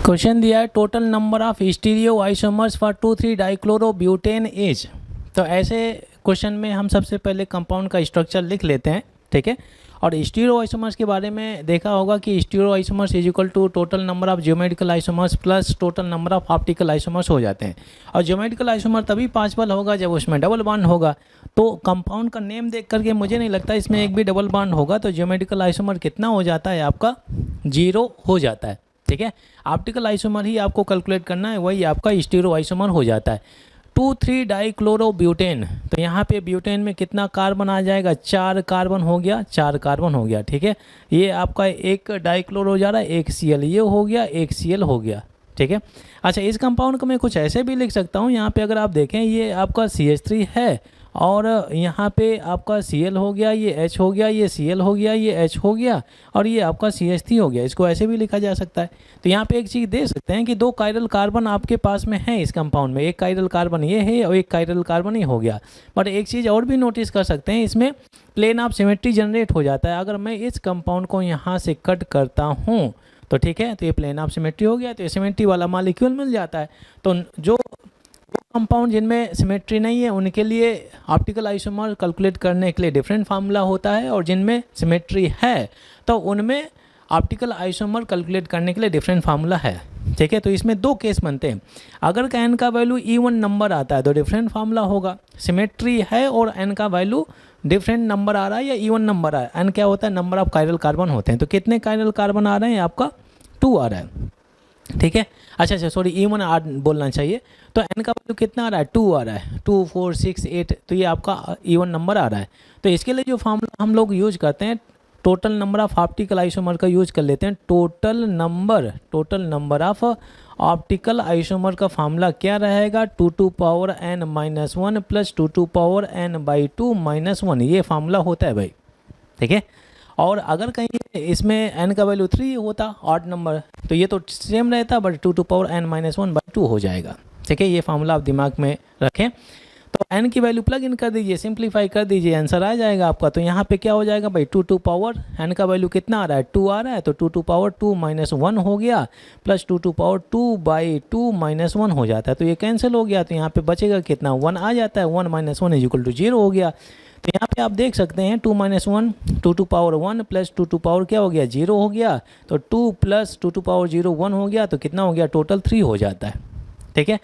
Question दिया है total number of stereo isomers for 2,3 dichlorobutane is. तो ऐसे क्वेश्चन में हम सबसे पहले कंपाउंड का स्ट्रक्चर लिख लेते हैं, ठीक है। और स्टीरियो आइसोमर्स के बारे में देखा होगा कि stereo isomers is equal to total number of geometrical isomers plus total number of optical isomers हो जाते हैं। और ज्योमेट्रिकल आइसोमर तभी पॉसिबल होगा जब उसमें डबल बॉन्ड होगा। तो कंपाउंड का नेम देख करके मुझे नहीं लगता इसमें एक भी डबल बॉन्ड होगा, तो ज्योमेट्रिकल आइसोमर कितना हो जाता है आपका 0 हो जाता है, ठीक है। ऑप्टिकल आइसोमर ही आपको कैलकुलेट करना है, वही आपका स्टीरियो आइसोमर हो जाता है। 2,3 डाइक्लोरोब्यूटेन, तो यहाँ पे ब्यूटेन में कितना कार्बन आ जाएगा, 4 कार्बन हो गया, 4 कार्बन हो गया, ठीक है। ये आपका एक डाइक्लोरो हो जा रहा है, एक Cl ये हो गया, एक Cl हो गया, ठीक है। अच्छा, इस कंपाउंड को मैं कुछ ऐसे भी लिख सकता हूँ, यहाँ पे अगर आप देखें ये आपका CH3 है और यहाँ पे आपका Cl हो गया, ये H हो गया, ये Cl हो गया, ये H हो गया और ये आपका CH3 हो गया। इसको ऐसे भी लिखा जा सकता है। तो यहाँ पे एक चीज़ दे सकते हैं कि 2 कायरल कार्बन आपके पास में है इस कंपाउंड में, एक कायरल कार्बन ये है और एक कायरल कार्बन ही हो गया। बट एक चीज़ और भी नोटिस कर सकते हैं, इसमें प्लेन ऑफ सिमेट्री जनरेट हो जाता है। अगर मैं इस कंपाउंड को यहाँ से कट करता हूँ तो ठीक है, तो ये प्लेन ऑफ सिमेट्री हो गया, तो ये सिमेट्री वाला मॉलिक्यूल मिल जाता है। तो जो कंपाउंड जिनमें सिमेट्री नहीं है उनके लिए ऑप्टिकल आइसोमर कैलकुलेट करने के लिए डिफरेंट फार्मूला होता है, और जिनमें सिमेट्री है तो उनमें ऑप्टिकल आइसोमर कैलकुलेट करने के लिए डिफरेंट फार्मूला है, ठीक है। तो इसमें 2 केस बनते हैं। अगर का n का वैल्यू इवन नंबर आता है तो डिफरेंट फार्मूला होगा। सिमेट्री है और n का वैल्यू डिफरेंट नंबर आ रहा है या इवन नंबर आ रहा है, n क्या होता है, नंबर ऑफ कायरल कार्बन होते हैं। तो कितने कायरल कार्बन आ रहे हैं, आपका 2 आ रहा है, ठीक है। अच्छा, सॉरी इवन बोलना चाहिए। तो n का वैल्यू कितना आ रहा है, 2 आ रहा है, 2 4 6 8, तो ये आपका इवन नंबर आ रहा है। तो इसके लिए जो फार्मूला हम लोग यूज करते हैं, total number of optical isomer का यूज कर लेते हैं। Total number of optical isomer का फार्मूला क्या रहेगा, 2 to power n-1 plus 2 to power n/2 -1, ये फार्मूला होता है भाई, ठीक है। और अगर कहीं इसमें n का वैल्यू 3 होता ऑड नंबर तो ये तो सेम रहता, बट 2 टू पावर n-1/2 हो जाएगा, ठीक है। ये फार्मूला आप दिमाग में रखें। तो n की वैल्यू प्लग इन कर दीजिए, सिंप्लीफाई कर दीजिए, आंसर आ जाएगा आपका। तो यहाँ पे क्या हो जाएगा भाई, 2 टू पावर n का वैल्यू कितना आ रहा है, 2 आ रहा है, तो 2 टू पावर 2 -1 हो गया, प्लस 2 टू पावर 2/2 -1 हो जाता है। तो ये कैंसिल हो गया, तो यहाँ पे बचेगा कितना, 1 आ जाता है, 1 - 1 = 0 हो गया। तो यहाँ पे आप देख सकते हैं 2 - 1 2 to power 1 plus 2 to power क्या हो गया, 0 हो गया। तो 2 प्लस 2 टू पावर 0 1 हो गया, तो कितना हो गया, टोटल 3 हो जाता है, ठीक है।